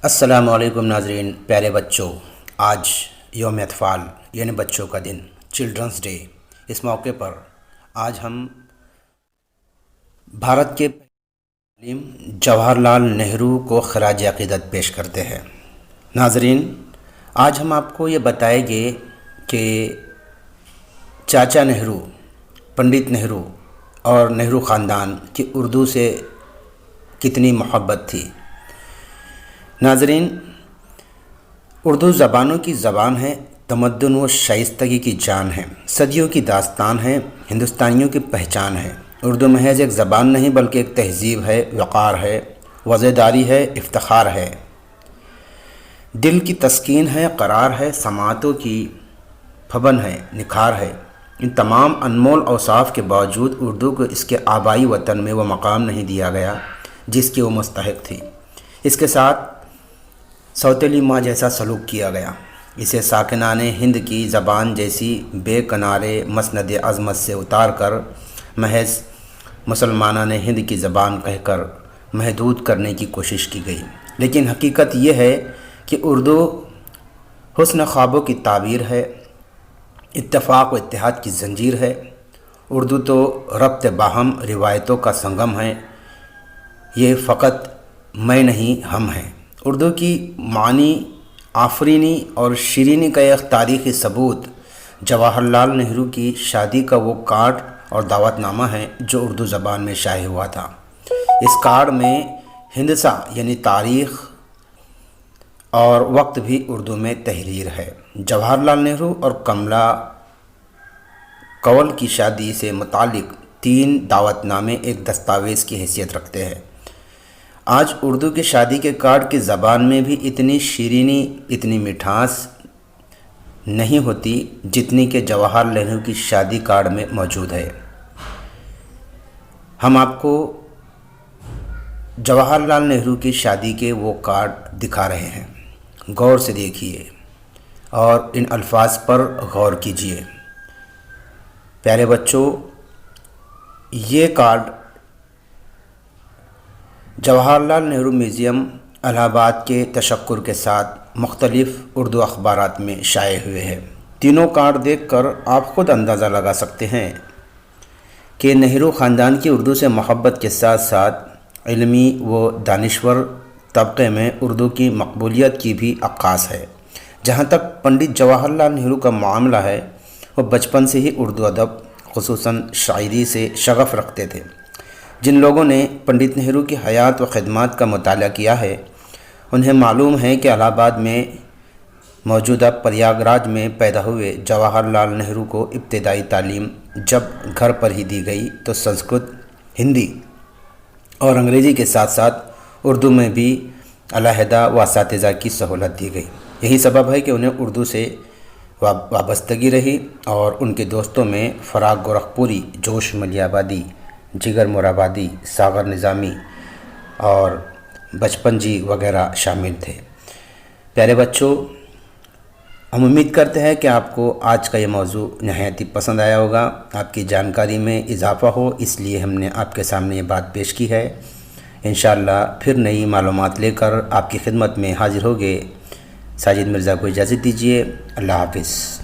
السلام علیکم ناظرین، پیارے بچوں، آج یوم اطفال یعنی بچوں کا دن، چلڈرنس ڈے۔ اس موقع پر آج ہم بھارت کے تعلیم جواہر لال نہرو کو خراج عقیدت پیش کرتے ہیں۔ ناظرین، آج ہم آپ کو یہ بتائیں گے کہ چاچا نہرو، پنڈت نہرو اور نہرو خاندان کی اردو سے کتنی محبت تھی۔ ناظرین، اردو زبانوں کی زبان ہے، تمدن و شائستگی کی جان ہے، صدیوں کی داستان ہے، ہندوستانیوں کی پہچان ہے۔ اردو محض ایک زبان نہیں بلکہ ایک تہذیب ہے، وقار ہے، وزیداری ہے، افتخار ہے، دل کی تسکین ہے، قرار ہے، سماعتوں کی پھبن ہے، نکھار ہے۔ ان تمام انمول اوصاف کے باوجود اردو کو اس کے آبائی وطن میں وہ مقام نہیں دیا گیا جس کی وہ مستحق تھی۔ اس کے ساتھ سوتیلی ماں جیسا سلوک کیا گیا، اسے ساکنان ہند کی زبان جیسی بے کنارے مسند عظمت سے اتار کر محض مسلمانان ہند کی زبان کہہ کر محدود کرنے کی کوشش کی گئی۔ لیکن حقیقت یہ ہے کہ اردو حسن خوابوں کی تعبیر ہے، اتفاق و اتحاد کی زنجیر ہے۔ اردو تو ربط باہم روایتوں کا سنگم ہے، یہ فقط میں نہیں ہم ہیں۔ اردو کی معنی، آفرینی اور شیرینی کا ایک تاریخی ثبوت جواہر لال نہرو کی شادی کا وہ کارڈ اور دعوت نامہ ہے جو اردو زبان میں شائع ہوا تھا۔ اس کارڈ میں ہندسہ یعنی تاریخ اور وقت بھی اردو میں تحریر ہے۔ جواہر لال نہرو اور کملا کول کی شادی سے متعلق 3 دعوت نامے ایک دستاویز کی حیثیت رکھتے ہیں۔ آج اردو کی شادی کے کارڈ کی زبان میں بھی اتنی شیرینی، اتنی مٹھاس نہیں ہوتی جتنی کہ جواہر لال نہرو کی شادی کارڈ میں موجود ہے۔ ہم آپ کو جواہر لال نہرو کی شادی کے وہ کارڈ دکھا رہے ہیں، غور سے دیکھیے اور ان الفاظ پر غور کیجیے۔ پیارے بچوں، یہ کارڈ جواہر لال نہرو میوزیم الہ آباد کے تشکر کے ساتھ مختلف اردو اخبارات میں شائع ہوئے ہیں۔ تینوں کارڈ دیکھ کر آپ خود اندازہ لگا سکتے ہیں کہ نہرو خاندان کی اردو سے محبت کے ساتھ ساتھ علمی و دانشور طبقے میں اردو کی مقبولیت کی بھی عکاس ہے۔ جہاں تک پنڈت جواہر لال نہرو کا معاملہ ہے، وہ بچپن سے ہی اردو ادب خصوصاً شاعری سے شغف رکھتے تھے۔ جن لوگوں نے پنڈت نہرو کی حیات و خدمات کا مطالعہ کیا ہے، انہیں معلوم ہے کہ الہ آباد میں موجودہ پریاگ راج میں پیدا ہوئے جواہر لال نہرو کو ابتدائی تعلیم جب گھر پر ہی دی گئی تو سنسکرت، ہندی اور انگریزی کے ساتھ ساتھ اردو میں بھی علیحدہ و اساتذہ کی سہولت دی گئی۔ یہی سبب ہے کہ انہیں اردو سے وابستگی رہی اور ان کے دوستوں میں فراغ گورکھپوری، جوش ملیح آبادی، جگر مرابادی، ساغر نظامی اور بچپن جی وغیرہ شامل تھے۔ پیارے بچوں، ہم امید کرتے ہیں کہ آپ کو آج کا یہ موضوع نہایت ہی پسند آیا ہوگا، آپ کی جانکاری میں اضافہ ہو، اس لیے ہم نے آپ کے سامنے یہ بات پیش کی ہے۔ انشاءاللہ پھر نئی معلومات لے کر آپ کی خدمت میں حاضر ہوگے۔ ساجد مرزا کو اجازت دیجیے۔ اللہ حافظ۔